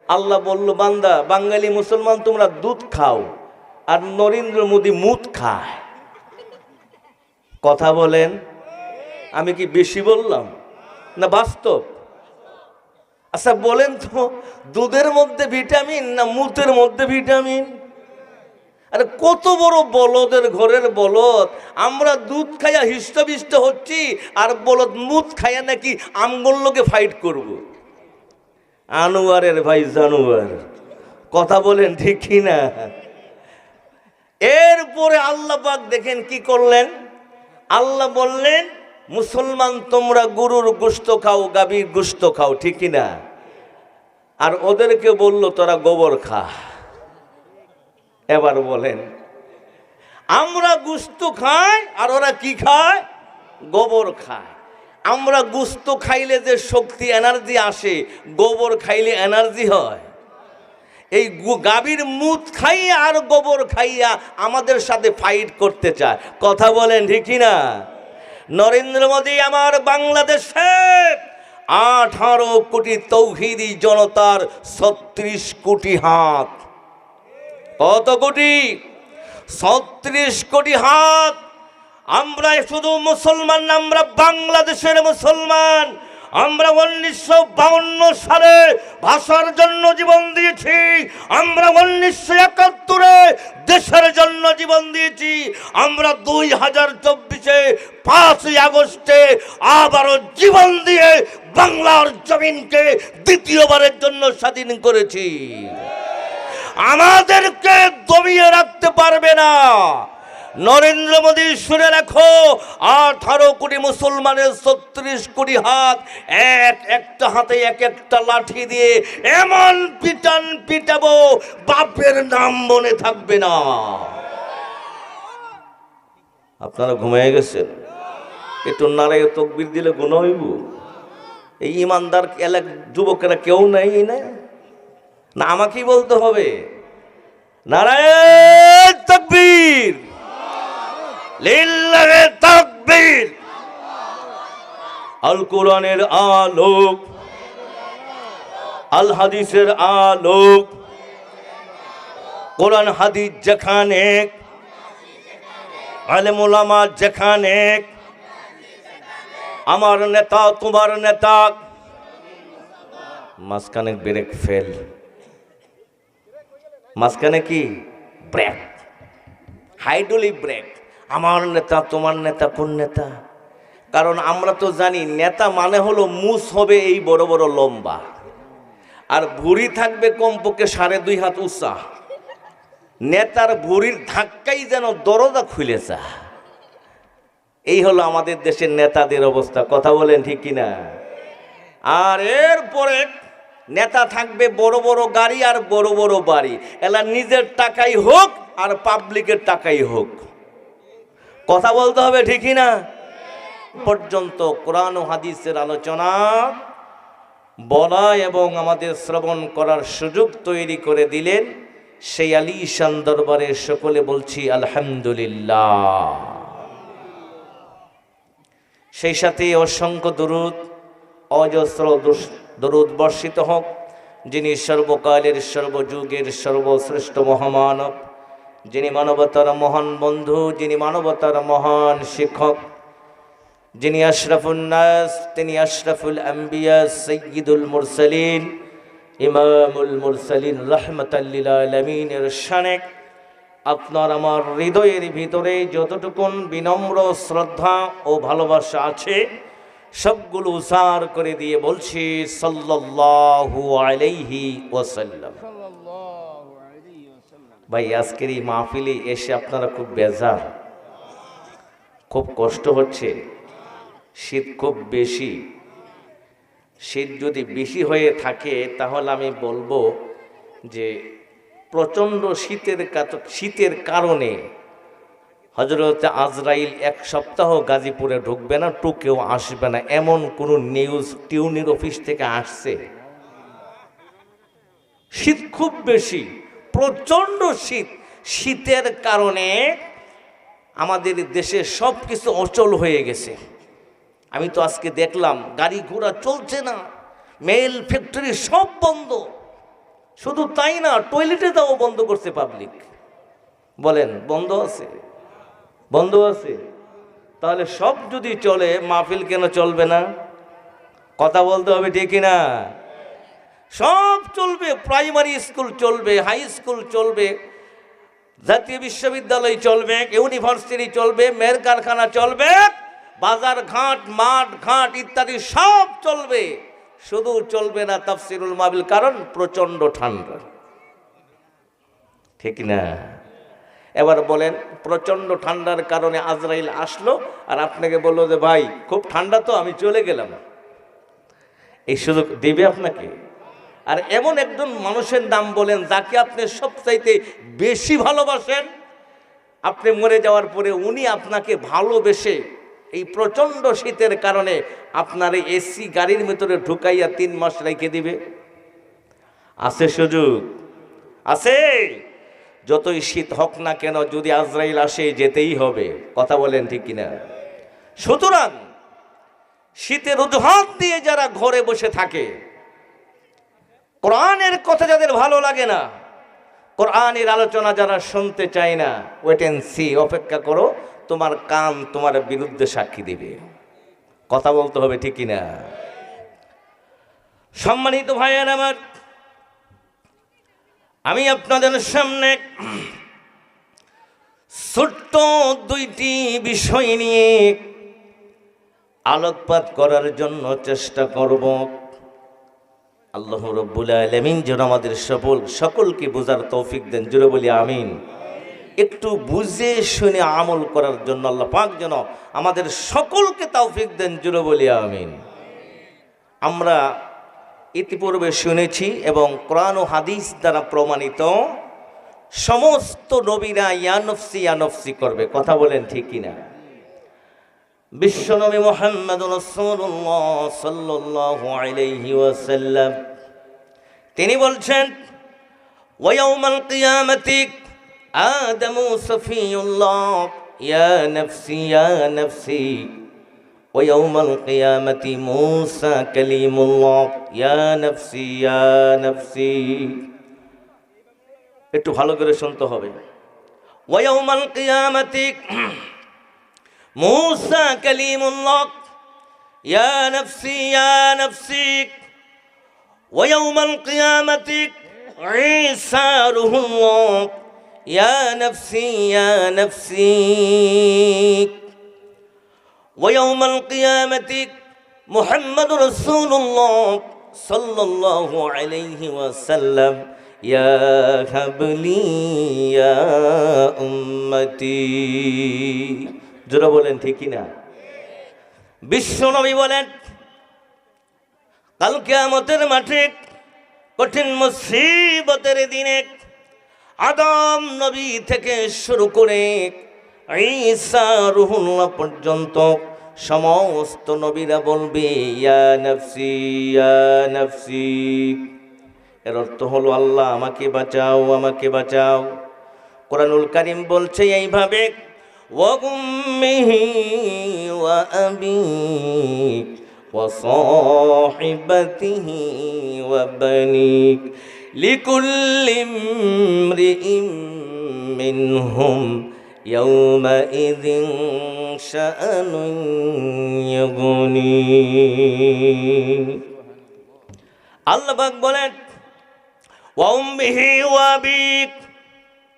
আল্লাহ বলল, বান্দা বাঙালি মুসলমান তোমরা দুধ খাও, আর নরেন্দ্র মোদী মুদ খায়। কথা বলেন, আমি কি বেশি বললাম না বাস্তব? আচ্ছা বলেন তো, দুধের মধ্যে ভিটামিন না মুতের মধ্যে ভিটামিন? আরে কত বড় বলদের ঘরের বলদ, আমরা দুধ খাইয়া হিষ্টবিষ্ট হচ্ছি, আর বলদ মুদ খাইয়া নাকি আমগুলোকে ফাইট করব। আনোয়ারের ভাই জানোয়ার। কথা বলেন ঠিক কি না? এরপরে আল্লাহ পাক দেখেন কি করলেন। আল্লাহ বললেন, মুসলমান তোমরা গরুর গোশত খাও, গাভীর গোশত খাও, ঠিক কি না? আর ওদেরকে বলল তোরা গোবর খা। এবার বলেন, আমরা গোশত খাই আর ওরা কি খায়? গোবর খায়। আমরা গোশত খাইলে যে শক্তি এনার্জি আসে, গোবর খাইলে এনার্জি হয়? এই গাভীর মুত খাইয়া আর গোবর খাইয়া আমাদের সাথে ফাইট করতে চায়। কথা বলেন ঠিক না? নরেন্দ্র মোদী আমার বাংলাদেশে 18 কোটি তৌহিদি জনতার 36 কোটি হাত। কত কোটি? 36 কোটি হাত। আমরা শুধু মুসলমান না, আমরা বাংলাদেশের মুসলমান। আমরা 1952 সালে ভাষার জন্য জীবন দিয়েছি। আমরা 1971 দেশের জন্য জীবন দিয়েছি। আমরা 2024 5ই আগস্টে আবারও জীবন দিয়ে বাংলার জমিনকে দ্বিতীয়বারের জন্য স্বাধীন করেছি। আমাদেরকে দমিয়ে রাখতে পারবে না। নরেন্দ্র মোদী শুনে রাখো, 18 কোটি মুসলমানের 36 কোটি হাত, একটা হাতে এক একটা লাঠি দিয়ে এমন পিটান পিটাবো, বাপের নাম মনে থাকবে না। আপনারা ঘুমিয়ে গেছেন? একটু নারায় তকবীর দিলে গুনাহ হইব? এই ইমানদার যুবকেরা কেউ নাই না? আমাকেই বলতে হবে নারায়ে তাকবীর, লিল্লাহে তাকবীর। আল কোরআনের আলোক, আল হাদিসের আলোক, কোরআন হাদিস যেখানে, আলেম ওলামা যেখানে, আমার নেতা তোমার নেতা। মাঝখানে ব্রেক ফেল। মাঝখানে কি ব্রেক? Hydraulic break. আমার নেতা তোমার নেতা কোন নেতা? কারণ আমরা তো জানি নেতা মানে হলো মুস হবে এই বড় বড় লম্বা, আর ভুঁড়ি থাকবে কমপক্ষে 2.5 হাত উঁচা। নেতার ভুঁড়ির ধাক্কাই যেন দরজা খুলে যায়। এই হলো আমাদের দেশের নেতাদের অবস্থা। কথা বলেন ঠিক কিনা? আর এরপরে নেতা থাকবে বড় বড় গাড়ি আর বড় বড় বাড়ি। এলা নিজের টাকাই হোক আর পাবলিকের টাকাই হোক। কথা বলতে হবে ঠিকই না? পর্যন্ত কোরআন ও হাদিসের আলোচনা বলা এবং আমাদের শ্রবণ করার সুযোগ তৈরি করে দিলেন সেই আলীশান দরবারে সকলে বলছি আলহামদুলিল্লাহ। সেই সাথে অসংখ্য দরুদ, অজস্র দরুদ বর্ষিত হোক যিনি সর্বকালের সর্বযুগের সর্বশ্রেষ্ঠ মহামানব, যিনি মানবতার মহান বন্ধু, যিনি মানবতার মহান শিক্ষক, যিনি আশরাফুন নাস, তিনি আশরাফুল আম্বিয়া, সাইয়্যিদুল মুরসালিন, ইমামুল মুরসালিন, রাহমাতাল লিল আলামিনের শানে আপনার আমার হৃদয়ের ভিতরে যতটুকুন বিনম্র শ্রদ্ধা ও ভালোবাসা আছে সবগুলো উজাড় করে দিয়ে বলছি সাল্লাল্লাহু আলাইহি ওয়াসাল্লাম। ভাই আজকের এই মাহফিলে এসে আপনারা খুব বেজার, খুব কষ্ট হচ্ছে। শীত খুব বেশি। শীত যদি বেশি হয়ে থাকে তাহলে আমি বলবো যে প্রচণ্ড শীতের কারণে হযরত আজরাইল 1 সপ্তাহ গাজীপুরে ঢুকবে না, টুকেও আসবে না, এমন কোন নিউজ টিউনির অফিস থেকে আসছে। শীত খুব বেশি, প্রচণ্ড শীত। শীতের কারণে আমাদের দেশে সব কিছু অচল হয়ে গেছে। আমি তো আজকে দেখলাম গাড়ি ঘোড়া চলছে না, মেল ফ্যাক্টরি সব বন্ধ। শুধু তাই না, টয়লেটে যাও বন্ধ করছে পাবলিক। বলেন বন্ধ আছে? বন্ধ আছে। তাহলে সব যদি চলে, মাহফিল কেন চলবে না? কথা বলতে হবে, ঠিক না? সব চলবে, প্রাইমারি স্কুল চলবে, হাই স্কুল চলবে, জাতীয় বিশ্ববিদ্যালয় চলবে, ইউনিভার্সিটি চলবে, মেয়ের কারখানা চলবে, বাজার ঘাট, মাঠ ঘাট ইত্যাদি সব চলবে। শুধু চলবে না তাফসিরুল মাহফিল, কারণ প্রচন্ড ঠান্ডা, ঠিক না? এবার বলেন, প্রচন্ড ঠান্ডার কারণে আজরাইল আসলো আর আপনাকে বললো যে ভাই খুব ঠান্ডা তো আমি চলে গেলাম, এই সুযোগ দেবে আপনাকে? আর এমন একজন মানুষের নাম বলেন যাকে আপনি সবচাইতে বেশি ভালোবাসেন, আপনি মরে যাওয়ার পরে উনি আপনাকে ভালোবেসে এই প্রচন্ড শীতের কারণে আপনার এই এসি গাড়ির ভিতরে ঢুকাইয়া 3 মাস রেখে দিবে? আছে সুযোগ? আছে? যতই শীত হোক না কেন, যদি আজরাইল আসে যেতেই হবে। কথা বলেন ঠিক কিনা? সুতরাং শীতের অজুহাত দিয়ে যারা ঘরে বসে থাকে, কোরআনের কথা যাদের ভালো লাগে না, কোরআনের আলোচনা যারা শুনতে চায় না, ওয়েট এন্ড সি, অপেক্ষা করো, তোমার কান তোমার বিরুদ্ধে সাক্ষী দিবে। কথা বলতে হবে, ঠিক কিনা? সম্মানিত ভাইয়ের আমার, আমি আপনাদের সামনে ছোট্ট 2টি বিষয় নিয়ে আলোকপাত করার জন্য চেষ্টা করব। আল্লাহ রাব্বুল আলামিন যেন আমাদের সকলকে বোঝার তৌফিক দেন। জোরে বলি আমিন। একটু বুঝে শুনে আমল করার জন্য আল্লাহ পাক যেন আমাদের সকলকে তৌফিক দেন। জোরে বলি আমিন। আমরা ইতিপূর্বে শুনেছি এবং কোরআন ও হাদিস দ্বারা প্রমাণিত, সমস্ত নবীরা ইয়া নফসি ইয়া নফসি করবে। কথা বলেন ঠিক কিনা? বিশ্বনবী মুহাম্মদুর রাসূলুল্লাহ সাল্লাল্লাহু আলাইহি ওয়াসাল্লাম তিনি বলছেন, ওয়া ইয়াউমাল কিয়ামাতি আদামু সাফিয়ুল্লাহ ইয়া নফসি ইয়া নফসি, ওয়া ইয়াউমাল কিয়ামাতি মূসা কালিমুল্লাহ ইয়া নফসি ইয়া নফসি। একটু ভালো করে শুনতে হবে। ওয়া ইয়াউমাল কিয়ামাতি মূসা কালিমুল্লাহ ইয়া নফসি ইয়া নফসি, ওয়া ইয়াউমাল কিয়ামাতি ঈসা রূহুল্লাহ ইয়া নফসি ইয়া নফসি, ওয়া ইয়াউমাল কিয়ামাতি মুহাম্মাদুর রাসূলুল্লাহ সাল্লাল্লাহু আলাইহি ওয়াসাল্লাম ইয়া হাবলি ইয়া উম্মতি। জোরে বলেন ঠিক কিনা? বিশ্বনবী বলেন, কাল কিয়ামতের মাঠে কঠিন মুসিবতের দিনে আদম নবী থেকে শুরু করে ঈসা রূহুল্লাহ পর্যন্ত সমস্ত নবীরা বলবে ইয়া নফসি ইয়া নফসি। এর অর্থ হলো আল্লাহ আমাকে বাঁচাও, আমাকে বাঁচাও। কোরআনুল কারীম বলছে এইভাবে, ওয়া উম্মিহি ওয়া আবিক ওয়া সাহিবাতিহি ওয়া বানিক লিকুল্লি ইমরিইম মিনহুম ইয়াউমাইযিন শাআনুন ইউগনি। আল্লাহ পাক বলেন, ওয়া উম্মিহি ওয়া আবিক,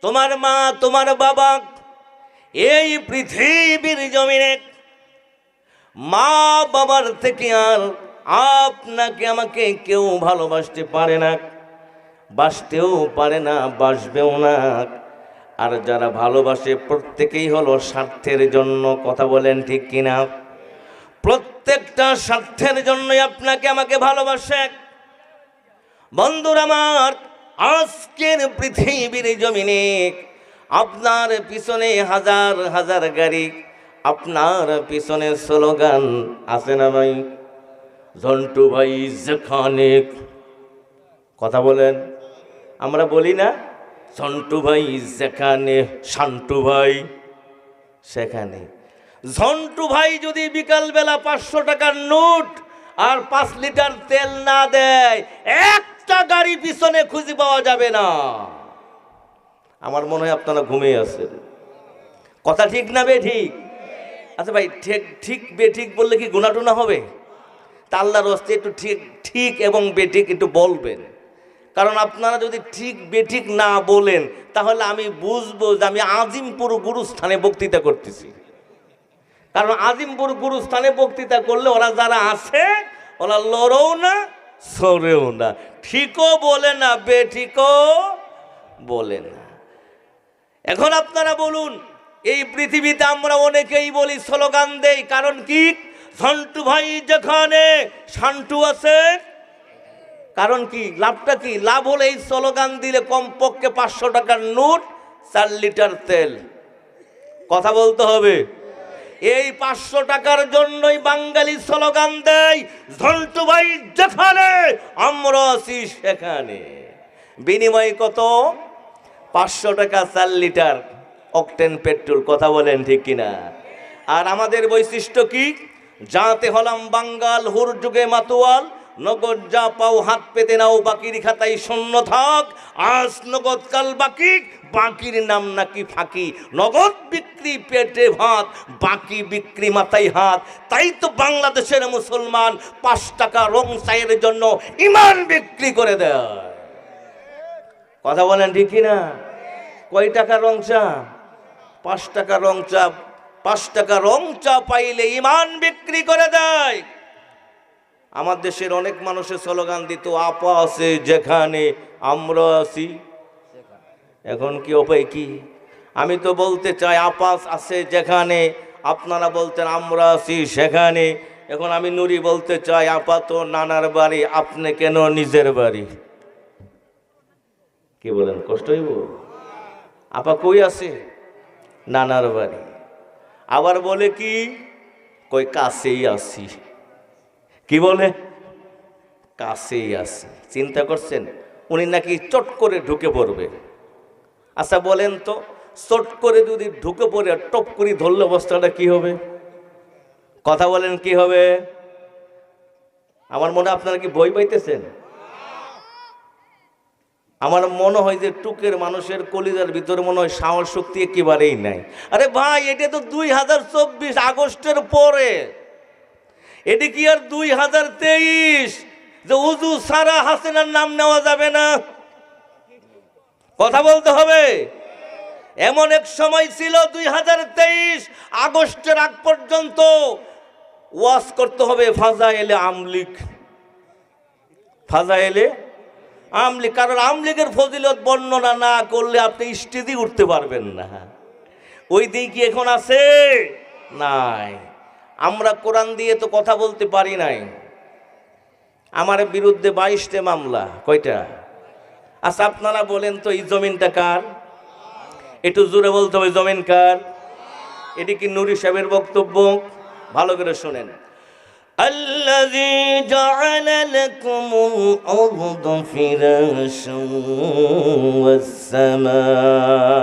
তোমার মা তোমার বাবা, এই পৃথিবীর জমিনে মা বাবার থেকে আর আপনাকে আমাকে কেউ ভালোবাসতে পারে না, বাসতেও পারে না, বাসবেও না। আর যারা ভালোবাসে প্রত্যেকেই হলো স্বার্থের জন্য। কথা বলেন ঠিক কিনা? প্রত্যেকটা স্বার্থের জন্যই আপনাকে আমাকে ভালোবাসে। বন্ধুরা আমার, আজকের পৃথিবীর জমিনে আপনার পিছনে হাজার হাজার গাড়ি, আপনার পিছনে স্লোগান আছে না ভাই? ঝন্টু ভাই যেখানে, কথা বলেন, আমরা বলি না ঝন্টু ভাই যেখানে, শান্টু ভাই সেখানে। ঝন্টু ভাই যদি বিকালবেলা 500 টাকার নোট আর 5 লিটার তেল না দেয়, একটা গাড়ি পিছনে খুঁজে পাওয়া যাবে না। আমার মনে হয় আপনারা ঘুমিয়ে আছেন। কথা ঠিক না বে ঠিক? আচ্ছা ভাই, ঠিক ঠিক বে ঠিক বললে কি গুনাটুনা হবে? তা আল্লাহর রাস্তায় একটু ঠিক ঠিক এবং বেঠিক একটু বলবেন, কারণ আপনারা যদি ঠিক বেঠিক না বলেন তাহলে আমি বুঝবো যে আমি আজিমপুর গুরুস্থানে বক্তৃতা করতেছি। কারণ আজিমপুর গুরুস্থানে বক্তৃতা করলে ওরা যারা আছে ওরা লড়েও না সরেও না, ঠিকও বলে না বেঠিকও বলে না। এখন আপনারা বলুন, এই পৃথিবীতে আমরা অনেকেই বলি, স্লোগান দেই, কারণ কি? ঝন্টু ভাই যেখানে শান্টু আছে। কারণ কি? লাভটা কি? লাভ হলে এই স্লোগান দিলে কমপক্ষে 500 টাকার নোট, 4 লিটার তেল। কথা বলতে হবে। এই 500 টাকার জন্যই বাঙালি স্লোগান দেয়, ঝন্টু ভাই যেখানে আমরা আছি সেখানে। বিনিময় কত? 500 টাকা 4 লিটার অকটেন পেট্রোল। কথা বলেন ঠিক কিনা? আর আমাদের বৈশিষ্ট্য কি? যাতে হলাম বাঙ্গাল, হুর যুগে মাতুয়াল, নগদ যা পাও হাত পেতে নাও, বাকির খাতায় শূন্য থাক। আজ নগদ কাল বাকি, বাকির নাম নাকি ফাঁকি। নগদ বিক্রি পেটে ভাত, বাকি বিক্রি মাথায় হাত। তাই তো বাংলাদেশের মুসলমান 5 টাকা রং চায়ের জন্য ইমান বিক্রি করে দেয়। কথা বলেন ঠিক কিনা? কয় টাকা রং চা? 5 টাকা রং চা। 5 টাকা রং চা পাইলে ইমান বিক্রি করে দেয়। আমার দেশের অনেক মানুষের স্লোগান দিত, আপা আছে যেখানে আমরা আছি। এখন কি উপায় কি? আমি তো বলতে চাই আপা আছে যেখানে, আপনারা বলতেন আমরা আছি সেখানে। এখন আমি নুরি বলতে চাই, আপা তো নানার বাড়ি, আপনি কেন নিজের বাড়ি? কি বলেন? কষ্ট হইব? আপা কই আছে? নানার বাড়ি। আবার বলে কি? কই কাছেই আছি। কি বলে? কাছেই আছি। চিন্তা করছেন? উনি নাকি চট করে ঢুকে পড়বে। আচ্ছা বলেন তো, চট করে যদি ঢুকে পড়ে টপ করে ধরলে অবস্থাটা কি হবে? কথা বলেন কি হবে? আমার মনে হয় আপনারা কি ভয় পাইতেছেন? আমার মনে হয় যে টুকের মানুষের কলিজার ভিতরে মনে হয় সাহস শক্তি একেবারেই নাই। আরে ভাই, এটা তো 2024 আগস্টের পরে। এটি কি আর 2023 যে উজু সারা হাসিনার নাম নেওয়া যাবে না? কথা বলতে হবে। এমন এক সময় ছিল 2023 আগস্টের আগ পর্যন্ত ওয়াজ করতে হবে ফাজাইলে আমলিক, ফাজাইলে আমলিক। কারণ আমলিকের ফজিলত বর্ণনা না করলে আপনি স্টেজে উঠতে পারবেন না। ওই দিক কি এখন আছে? নাই। আমরা কোরআন দিয়ে তো কথা বলতে পারি নাই। আমার বিরুদ্ধে 22টা মামলা। কয়টা? আচ্ছা আপনারা বলেন তো, এই জমিনটা কার? একটু জোরে বলতে হবে, জমিন কার? এটি কি নুরি সাহেবের বক্তব্য? ভালো করে শোনেন। الذي جعل لكم الأرض فراشا والسماء।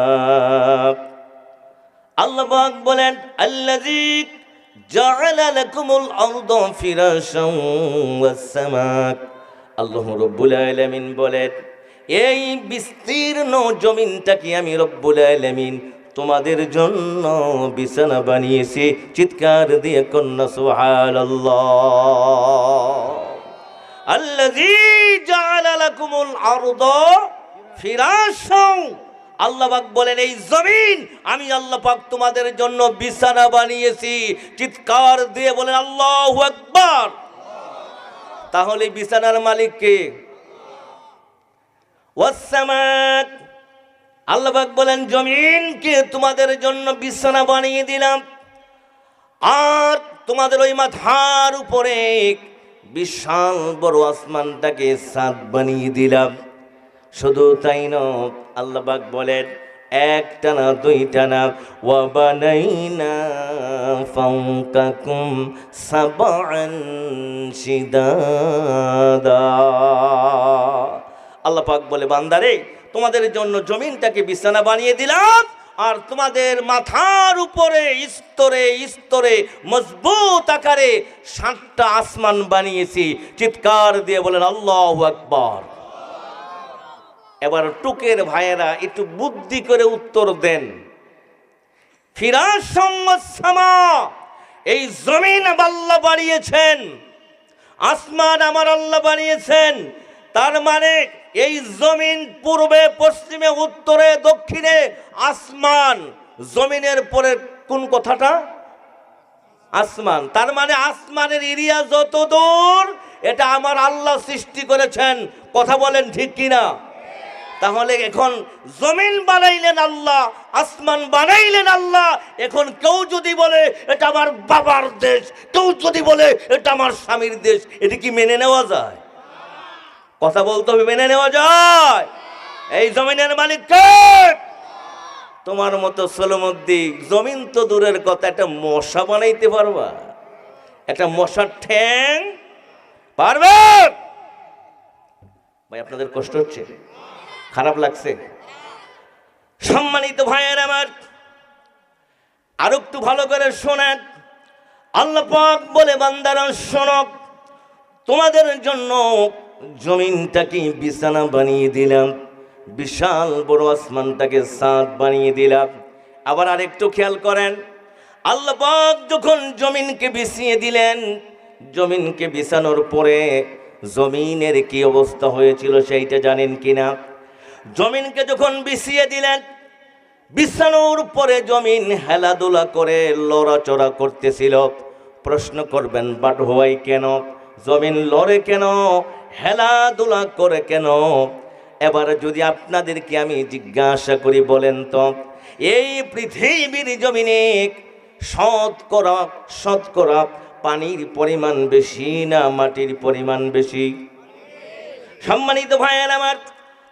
আল্লাহ পাক বলেন, الذي جعل لكم الأرض فراشا والسماء। আল্লাহ রব্বুল আলামিন বলেন, এই বিস্তীর্ণ জমিনটাকে আমি রব্বুল আলামিন তোমাদের জন্য বিছানা বানিয়েছি। চিৎকার দিয়ে কন্যা সুবহানাল্লাহ। আল্লাযী জাআলা লাকুমুল আরদা ফিরাশান। আল্লাহ পাক বলেন, এই জমিন আমি আল্লাহ পাক তোমাদের জন্য বিছানা বানিয়েছি। চিৎকার দিয়ে বলেন আল্লাহু আকবার। তাহলে বিছানার মালিক কে? ওয়াস সামা। আল্লাহ পাক বলেন, জমিনকে তোমাদের জন্য বিছানা বানিয়ে দিলাম, আর তোমাদের ওই মাথার উপরে বিশাল বড় আসমানটাকে ছাদ বানিয়ে দিলাম। শুধু তাই নয়, আল্লাহ পাক বলেন, একটা না দুইটা না, ওয়া বানাইনা ফাওকাকুম সাবআন শিদাদা। আল্লাহ পাক বলে, বান্দারে তোমাদের জন্য জমিনটাকে বিছানা বানিয়ে দিলাম, আর তোমাদের মাথার উপরে স্তরে স্তরে মজবুত আকারে 7টা আসমান বানিয়েছি। চিৎকার দিয়ে বলেন আল্লাহু আকবার। এবার টুকের ভাইয়েরা একটু বুদ্ধি করে উত্তর দেন। ফিরাস সামা, এই জমিন আল্লাহ বানিয়েছেন, আসমান আমার আল্লাহ বানিয়েছেন। তার মানে এই জমিন পূর্বে পশ্চিমে উত্তরে দক্ষিণে আসমান, জমিনের পরে কোন কথাটা? আসমান। তার মানে আসমানের এরিয়া যত দূর, এটা আমার আল্লাহ সৃষ্টি করেছেন। কথা বলেন ঠিক কিনা? তাহলে এখন জমিন বানাইলেন আল্লাহ, আসমান বানাইলেন আল্লাহ। এখন কেউ যদি বলে এটা আমার বাবার দেশ, কেউ যদি বলে এটা আমার স্বামীর দেশ, এটা কি মেনে নেওয়া যায়? কথা বলতে হবে, মেনে নেওয়া যায়? এই জমিনের মালিক কে? তোমার মতো সলমদ্দি জমিন তো দূরের কথা, একটা মশা বানাইতে পারবা? একটা মশার ঠ্যাং পারবে? ভাই আপনাদের কষ্ট হচ্ছে, খারাপ লাগছে? সম্মানিত ভাইয়ের আমার, আর একটু ভালো করে শোনেন। আল্লাহ পাক বলে, বান্দারা শোনো, তোমাদের জন্য জমিনটাকে বিছানা বানিয়ে দিলাম, বিশাল বড় আসমানটাকে ছাদ বানিয়ে দিলাম। আবার আরেকটু খেয়াল করেন, আল্লাহ পাক যখন জমিনকে বিছিয়ে দিলেন, জমিনকে বিছানোর পরে জমিনের কি অবস্থা হয়েছিল সেইটা জানেন কিনা? জমিনকে যখন বিছিয়ে দিলেন, বিছানোর পরে জমিন হেলাদোলা করে লড়াচড়া করতেছিল। প্রশ্ন করবেন, বাট হওয়াই কেন? জমিন লড়ে কেন? হেলাদোলা করে কেন? এবার যদি আপনাদেরকে আমি জিজ্ঞাসা করি, বলেন তো, এই পৃথিবীর জমিনে শতকরা পানির পরিমাণ বেশি না মাটির পরিমাণ বেশি? সম্মানিত ভাইয়ের আমার,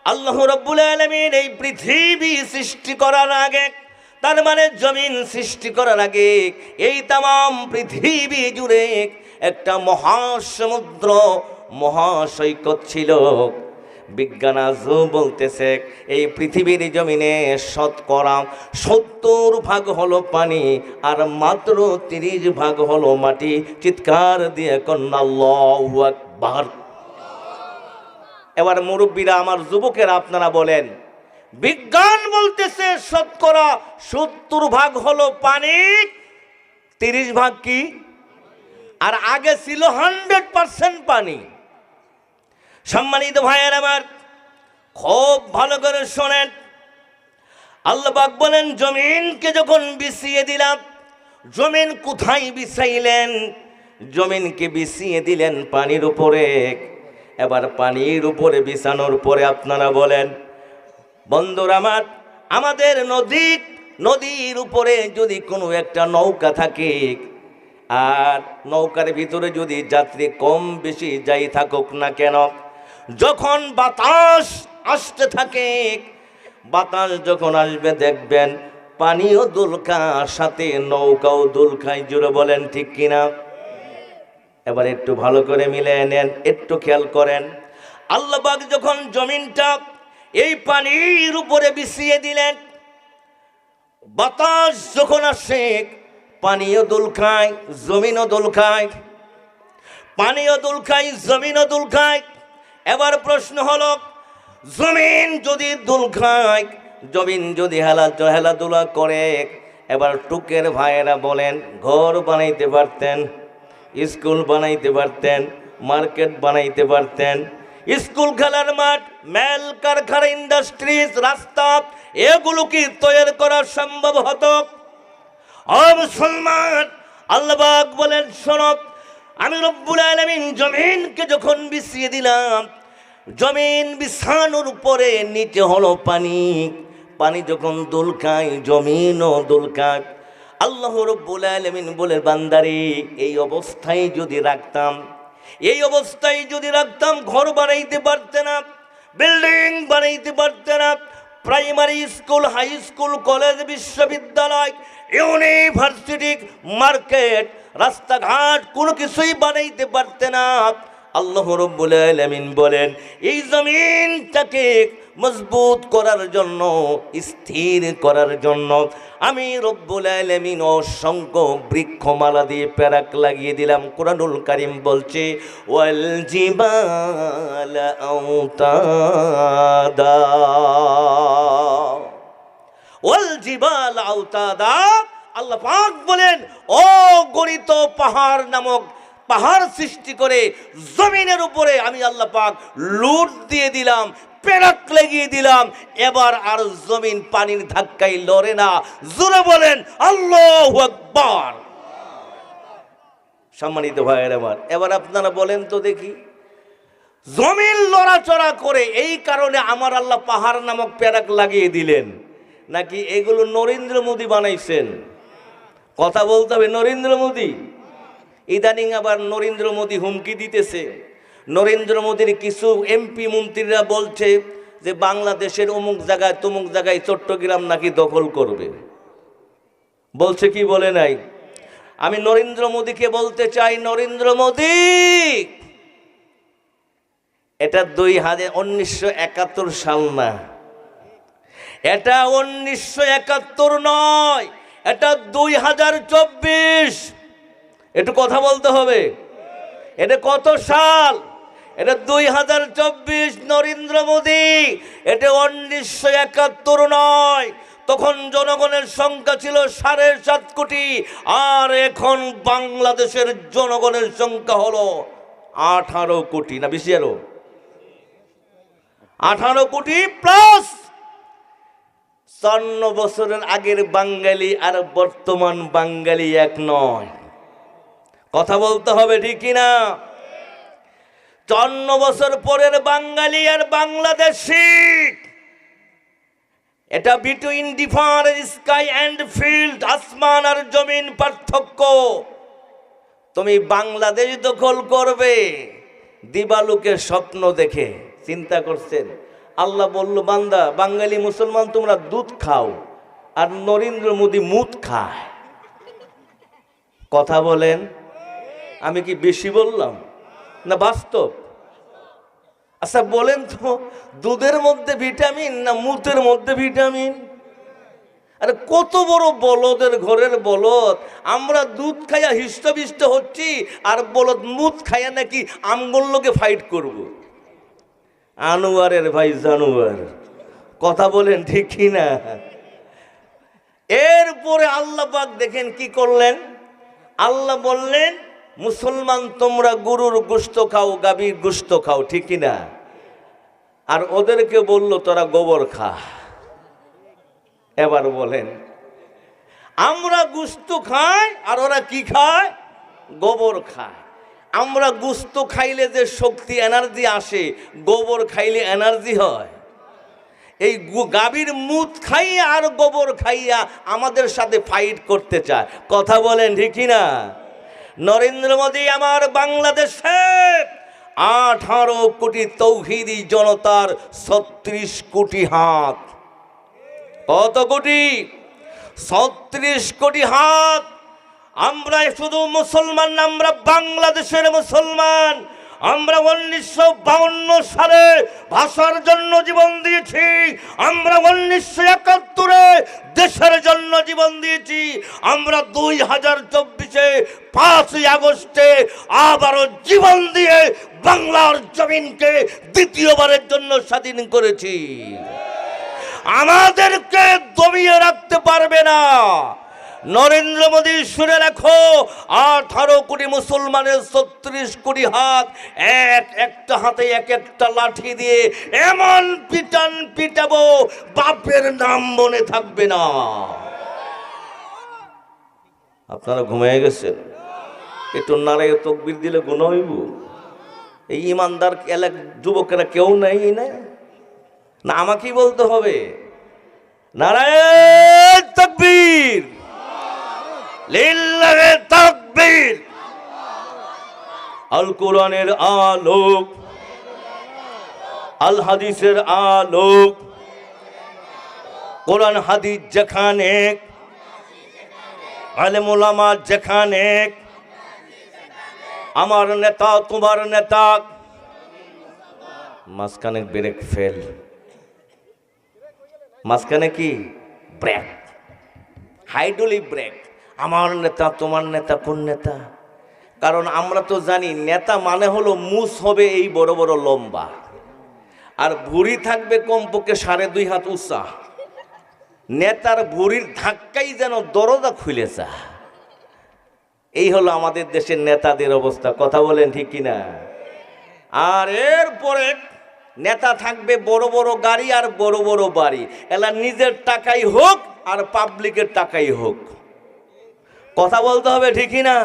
আল্লাহ রাব্বুল আলামিন এই পৃথিবী সৃষ্টি করার আগে, তার মানে জমিন সৃষ্টি করার আগে, এই তাম পৃথিবী জুড়ে একটা মহাসমুদ্র, মহাসৈকত ছিল। বিজ্ঞান আজও বলতেছে এই পৃথিবীর জমিনে শতকরা 70% হলো পানি, আর মাত্র 30% হলো মাটি। চিৎকার দিয়ে কন্যা আল্লাহু আকবার। এবার মুরব্বীরা, আমার যুবকেরা, আপনারা বলেন, বিজ্ঞান বলতেছে শতকরা 70% হলো পানি, 30% কি? আর আগে ছিল 100% পানি। সম্মানিত ভাইয়ের আমার, খুব ভালো করে শোনেন। আল্লাহ পাক বলেন, জমিনকে যখন বিছিয়ে দিলাম, জমিন কোথায় বিছাইলেন? জমিনকে বিছিয়ে দিলেন পানির উপরে। এবার পানির উপরে বিছানোর পরে আপনারা বলেন, বন্ধুরা আমার, আমাদের নদীর উপরে যদি কোনো একটা নৌকা থাকে, আর নৌকার ভিতরে যদি যাত্রী কম বেশি যাই থাকুক না কেন, যখন বাতাস আসতে থাকে, বাতাস যখন আসবে দেখবেন পানিও দুলকা, সাথে নৌকাও দুলখায়। জুড়ে বলেন ঠিক কিনা? এবার একটু ভালো করে মিলিয়ে নেন, একটু খেয়াল করেন। আল্লাহ পাক যখন জমিনটা এই পানির উপরে বিছিয়ে দিলেন, বাতাস যখন আসে, পানিও দুলখায়, জমিনও দুলখায়, পানিও দুলখায়, জমিনও দুলখায়। এবার প্রশ্ন হলো, জমিন যদি দুলখায়, জমিন যদি হেলাদুলা করে, এবার টুকের ভাইয়েরা বলেন, ঘর বানাইতে পারতেন, স্কুল বানাইতে পারতেন, মার্কেট বানাইতে পারতেন, স্কুল, খেলার মাঠ, মেল কারখানা, ইন্ডাস্ট্রিজ, রাস্তা, এগুলো কি তৈরি করা সম্ভব হতো? ও মুসলমান, আল্লাহ পাক বলেন, শোনো, আমি রব্বুল আলামিন জমিনকে যখন বিছিয়ে দিলাম, জমিন বিছানোর পরে নিচে হলো পানি, পানি যখন দুলকায়, জমিনও দুলকায়। আল্লাহ রব্বুল আলামিন বলে, বান্দারে, এই অবস্থায় যদি রাখতাম, এই অবস্থায় যদি রাখতাম, ঘর বানাইতে পারতে না, বিল্ডিং বানাইতে পারতে না, primary school, high school, college, বিশ্ববিদ্যালয়, ইউনিভার্সিটি, মার্কেট, রাস্তাঘাট, কোনো কিছুই বানাইতে পারতে না। আল্লাহ রাব্বুল আলামিন বলেন, এই জমিনটাকে মজবুত করার জন্য, স্থির করার জন্য আমি রব্বুল আলামিন অসংখ্য বৃক্ষমালা দিয়ে প্যারাক লাগিয়ে দিলাম। কুরআনুল কারীম বলছে ওয়াল জিবালা আওতাদা, ওয়াল জিবালা আওতাদা। আল্লাহ পাক বলেন অগণিত পাহাড় নামক পাহাড় সৃষ্টি করে জমিনের উপরে আমি আল্লাহ পাক লুট দিয়ে দিলাম, পেরাক লাগিয়ে দিলাম। এবার আর জমিন পানির ধাক্কায় লড়ে না। জোরে বলেন আল্লাহু আকবার। সম্মানিত ভাইয়ের আমার, এবার আপনারা বলেন তো দেখি, জমিন লড়াচড়া করে এই কারণে আমার আল্লাহ পাহাড় নামক পেরাক লাগিয়ে দিলেন, নাকি এগুলো নরেন্দ্র মোদী বানাইছেন? কথা বলতে হবে, নরেন্দ্র মোদী। ইদানিং আবার নরেন্দ্র মোদী হুমকি দিতেছে। নরেন্দ্র মোদীর কিছু এমপি মন্ত্রীরা বলছে যে বাংলাদেশের অমুক জায়গায় তমুক জায়গায় চট্টগ্রাম নাকি দখল করবে। বলছে কি বলে নাই? আমি নরেন্দ্র মোদীকে বলতে চাই, নরেন্দ্র মোদী, এটা 1971 সাল না, এটা 1971 নয়, এটা 2024। একটু কথা বলতে হবে। এটা কত সাল? এটা 2024। নরেন্দ্র মোদী, এটা 1971 নয়। তখন জনগণের সংখ্যা ছিল 7.5 কোটি, আর এখন বাংলাদেশের জনগণের সংখ্যা হলো 18 কোটি, না বেশি আরো? 18 কোটি প্লাস। 54 বছরের আগের বাঙালি আর বর্তমান বাঙালি এক নয়। কথা বলতে হবে, ঠিক কিনা? 54 বছর পরের বাঙালি আর বাংলাদেশি, এটা between different sky and field, আসমান আর জমিন পার্থক্য। তুমি বাংলাদেশ দখল করবে দিবালুকে স্বপ্ন দেখে। চিন্তা করছেন? আল্লাহ বলল, বান্দা বাঙালি মুসলমান তোমরা দুধ খাও, আর নরেন্দ্র মোদী মুদ খায়। কথা বলেন, আমি কি বেশি বললাম না বাস্তব? আচ্ছা বলেন তো, দুধের মধ্যে ভিটামিন না মুতের মধ্যে ভিটামিন? আরে কত বড় বলদের ঘরের বলদ, আমরা দুধ খাইয়া হিষ্টবিষ্ট হচ্ছি, আর বলদ মুত খাইয়া নাকি আমগুলোকে ফাইট করব। আনোয়ারের ভাই জানোয়ার। কথা বলেন, ঠিক কিনা? এরপরে আল্লাহ পাক দেখেন কি করলেন। আল্লাহ বললেন, মুসলমান তোমরা গরুর গোশত খাও, গাভীর গোশত খাও, ঠিক কিনা? আর ওদেরকে বলল তোরা গোবর খা। এবার বলেন, আমরা গোশত খাই আর ওরা কি খায়? গোবর খায়। আমরা গোশত খাইলে যে শক্তি এনার্জি আসে, গোবর খাইলে এনার্জি হয়? এই গাভীর মুত খাইয়া আর গোবর খাইয়া আমাদের সাথে ফাইট করতে চায়। কথা বলেন, ঠিক কিনা? নরেন্দ্র মোদী আমার বাংলাদেশে 18 কোটি তৌহিদি জনতার 36 কোটি হাত। কত কোটি? 36 কোটি হাত। আমরা শুধু মুসলমান না, আমরা বাংলাদেশের মুসলমান। আমরা 1952 সালে ভাষার জন্য জীবন দিয়েছি। আমরা 1971-এ দেশের জন্য জীবন দিয়েছি। আমরা 2024-এ 5ই আগস্টে আবারও জীবন দিয়ে বাংলার জমিনকে দ্বিতীয়বারের জন্য স্বাধীন করেছি। আমাদেরকে দমিয়ে রাখতে পারবে না। নরেন্দ্র মোদী শুনে রাখো, 18 কোটি মুসলমানের 36 কোটি হাত, একটা হাতে এক একটা লাঠি দিয়ে এমন পিটান পিটাবো, বাপের নাম মনে থাকবে না। আপনারা ঘুমিয়ে গেছেন? একটু নারায়ে তাকবীর দিলে গুনাহ হইব? এই ইমানদার যুবকেরা কেউ নাই না? না আমাকেই বলতে হবে? নারায়ে তাকবীর, লিল্লাহে তাকবীর। আল কোরআনের আলোক, আল হাদিসের আলোক, কোরআন হাদিস যেখানে, আলেম ওলামা যেখানে, আমার নেতা তোমার নেতা, মাঝখানে ব্রেক ফেল। মাঝখানে কি ব্রেক, হাইড্রোলিক ব্রেক। আমার নেতা, তোমার নেতা, কোন নেতা? কারণ আমরা তো জানি নেতা মানে হলো মুস হবে এই বড় বড় লম্বা, আর ভুঁড়ি থাকবে কমপক্ষে 2.5 হাত উঁচা। নেতার ভুঁড়ির ধাক্কাই যেন দরজা খুলে যা। এই হলো আমাদের দেশের নেতাদের অবস্থা। কথা বলেন ঠিক কিনা? আর এরপরে নেতা থাকবে বড় বড় গাড়ি আর বড় বড় বাড়ি, এলা নিজের টাকাই হোক আর পাবলিকের টাকাই হোক। কথা বলতে হবে ঠিক কিনা?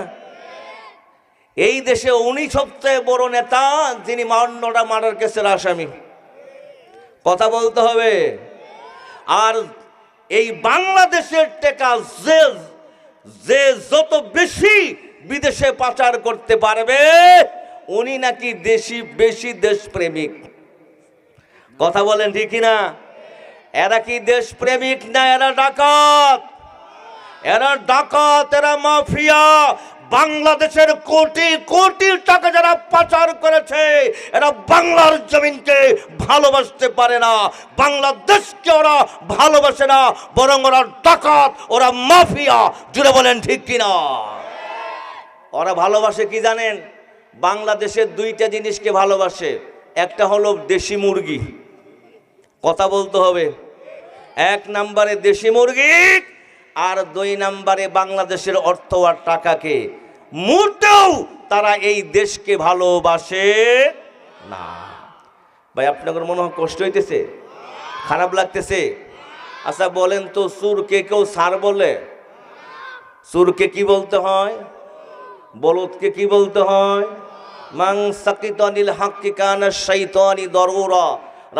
এই দেশে উনি সবচেয়ে বড় নেতা, যিনি 52টা মার্ডার কেসের আসামি। কথা বলতে হবে। আর এই বাংলাদেশের টাকা যে যত বেশি বিদেশে পাচার করতে পারবে, উনি নাকি বেশি দেশপ্রেমিক। কথা বলেন ঠিক কিনা? এরা কি দেশপ্রেমিক না? এরা ডাকাত, এরা ডাকাত, এরা মাফিয়া। বাংলাদেশের কোটি কোটি টাকা যারা পাচার করেছে, এরা বাংলার জমিনকে ভালোবাসতে পারে না, বাংলাদেশকে ওরা ভালোবাসে না, বরং ওরা ডাকাত, ওরা মাফিয়া। জুড়ে বলেন ঠিক কিনা? ওরা ভালোবাসে কি জানেন? বাংলাদেশের 2টা জিনিসকে ভালোবাসে। একটা হলো দেশি মুরগি। কথা বলতে হবে। 1 নম্বরে দেশি মুরগি, আর 2 নম্বরে বাংলাদেশের অর্থ আর টাকাকে। মুহূর্তেও তারা এই দেশকে ভালোবাসে না। ভাই আপনাদের মনে হয় কষ্ট হইতেছে, খারাপ লাগতেছে? আচ্ছা বলেন তো, সুরকে কেউ সার বলে? সুরকে কি বলতে হয়? বলদকে কি বলতে হয়? মাং সাকিতানিল হাক্কি কানা শাইতানি দরুরা।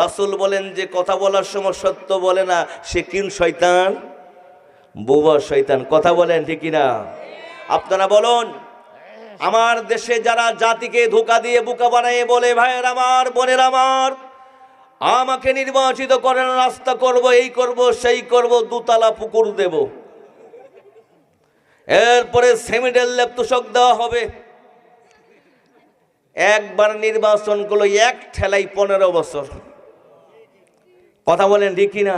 রাসূল বলেন যে কথা বলার সময় সত্য বলে না, সে কিন শয়তান, বোবা শয়তান। কথা বলেন ঠিক কিনা? আপনারা বলুন, আমার দেশে যারা জাতিকে ধোঁকা দিয়ে বোকা বানায় বলে, ভাইয়ের আমার, বোনের আমার, আমাকে নির্বাচিত করেন, রাস্তা করব, এই করব, সেই করব, 2 তলা পুকুর দেব, এরপরে সেমিডেল ল্যাব তোষক দেওয়া হবে। একবার নির্বাচন করলো, এক ঠেলাই 15 বছর। কথা বলেন ঠিক কিনা?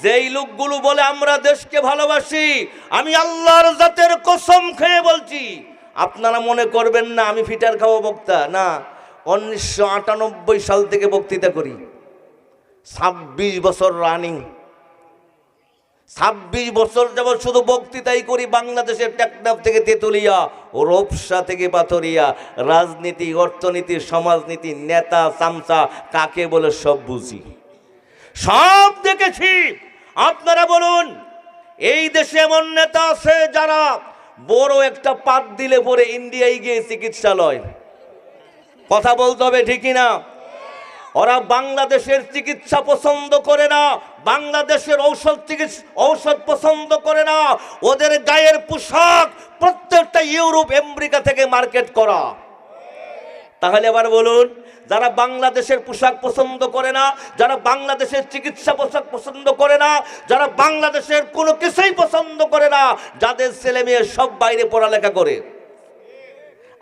যেই লোকগুলো বলে আমরা দেশকে ভালোবাসি, আমি আল্লাহর জাতের কসম খেয়ে বলছি, আপনারা মনে করবেন না আমি ফিটার খাওয়া বক্তা, না। 1998 সাল থেকে বক্তৃতা করি, 26 বছর রানিং। 26 বছর যাবৎ শুধু বক্তৃতাই করি। বাংলাদেশের টেকনাফ থেকে তেতুলিয়া, রূপসা থেকে পাথরিয়া, রাজনীতি, অর্থনীতি, সমাজনীতি, নেতা চামচা কাকে বলে সব বুঝি, সব দেখেছি। আপনারা বলুন, এই দেশে এমন নেতা আছে যারা বড় একটা পাত দিলে পরে ইন্ডিয়ায় গিয়ে চিকিৎসালয়। কথা বলতে হবে ঠিক কিনা? ওরা বাংলাদেশের চিকিৎসা পছন্দ করে না, বাংলাদেশের ঔষধ পছন্দ করে না। ওদের গায়ের পোশাক প্রত্যেকটা ইউরোপ আমেরিকা থেকে মার্কেট করা। তাহলে আবার বলুন, যারা বাংলাদেশের পোশাক পছন্দ করে না, যারা বাংলাদেশের চিকিৎসা পোশাক পছন্দ করে না, যারা বাংলাদেশের কোনো কিছুই পছন্দ করে না, যাদের ছেলে মেয়ে সব বাইরে পড়ালেখা করে,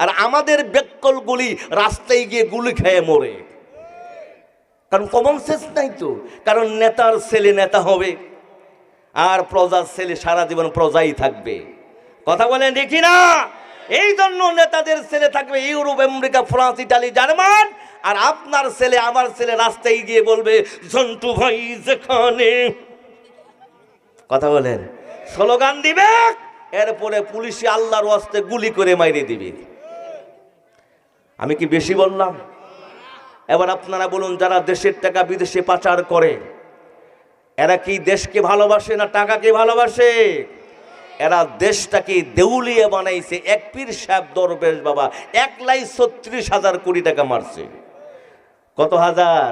আর আমাদের বেকলগুলি রাস্তায় গিয়ে গুলি খেয়ে মরে। কারণ কমন সেন্স নাই তো। কারণ নেতার ছেলে নেতা হবে, আর প্রজার ছেলে সারা জীবন প্রজাই থাকবে। কথা বলেন দেখি না? এই জন্য নেতাদের ছেলে থাকবে Europe America France Italy German, আর আপনার ছেলে আমার ছেলে রাস্তায় গিয়ে বলবে জন্টু ভাই যেখানে। কথা বলেন, স্লোগান দিবে, এরপরে পুলিশে আল্লাহর ওয়াস্তে গুলি করে মাইরে দিবে। আমি কি বেশি বললাম? এবার আপনারা বলুন, যারা দেশের টাকা বিদেশে পাচার করে, এরা কি দেশকে ভালোবাসে না টাকাকে ভালোবাসে? এরা দেশটাকে দেউলিয়া বানাইছে। এক পীর সাহেব দরবেশ বাবা 1,36,000 কোটি টাকা মারছে। কত হাজার?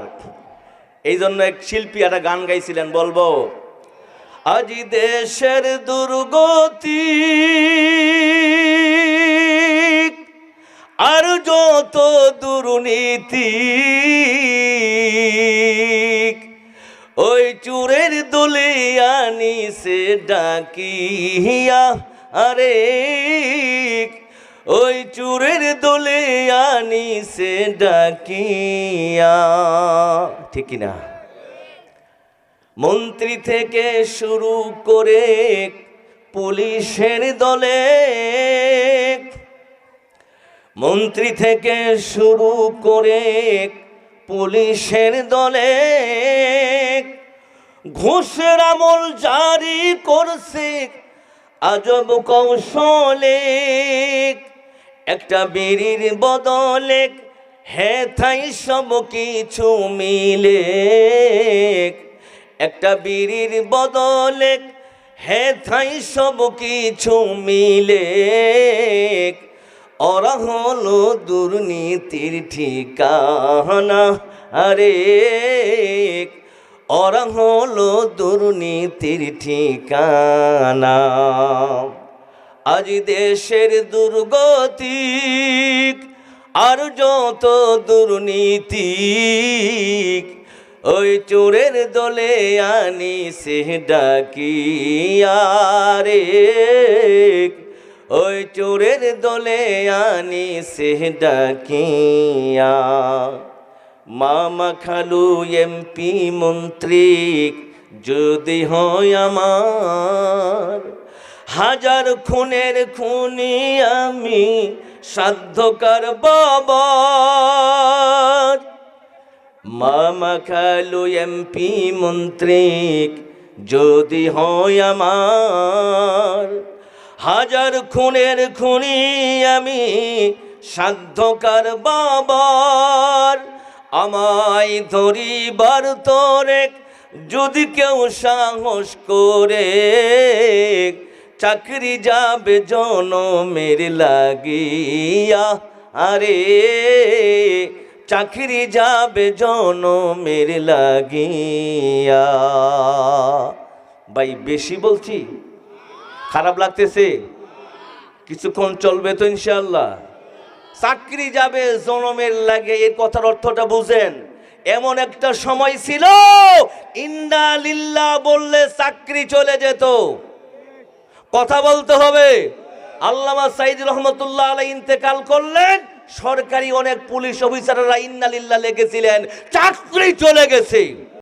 এই জন্য এক শিল্পী একটা গান গাইছিলেন, বলবো, আজি দেশের দুর্গতি আর যত দুর্নীতি, ওই চুরের দলে আনিছে ডাকিয়া, আরে ওই চুরের দলে আনিছে ডাকিয়া। ঠিক কিনা? মন্ত্রী থেকে শুরু করে পুলিশের দলে, মন্ত্রী থেকে শুরু করে পুলিশের দলে ঘুষের আমল জারি করছে আজব কৌশলে। একটা বিড়ির বদলে হেথাই সব কিছু মিলে, একটা বিড়ির বদলে হেথাই সব কিছু মিলে। ওরা হলো দুর্নীতির ঠিকানা, আরে ওরা হলো দুর্নীতির ঠিকানা। আজ দেশের দুর্গতি আর যত দুর্নীতি, ওই চোরের দলে আনি সে ডাকিয়া রে, ওই চোরের দলে আনি সে ডাকিয়া। মামা খালু এমপি মন্ত্রী যদি হয় আমার, হাজার খুনের খুনি আমি সাধ্যকার বাবার। মামা খালু এমপি মন্ত্রী যদি হয় আমার, হাজার খুনের খুনি আমি সাধ্যকার বাবার। আমায় ধরিবার তোরে যদি কেউ সাহস করে, চাকরি যাবে জনমের লাগিয়া, আরে চাকরি যাবে জনমের লাগিয়া। ভাই বেশি বলছি, খারাপ লাগতেছে? কিছুক্ষণ চলবে তো ইনশাআল্লাহ। চাকরি যাবে জনমের লাগে, এর কথার অর্থটা বুঝেন। এমন একটা সময় ছিল ইন্না লিল্লাহ বললে চাকরি চলে যেত। কথা বলতে হবে। আল্লামা সাইদ রহমতুল্লাহ আলাইহি ইন্তেকাল করলেন, সরকারি অনেক পুলিশ অফিসাররা ইন্না লিল্লাহ লেগেছিলেন, চাকরি চলে গেছে।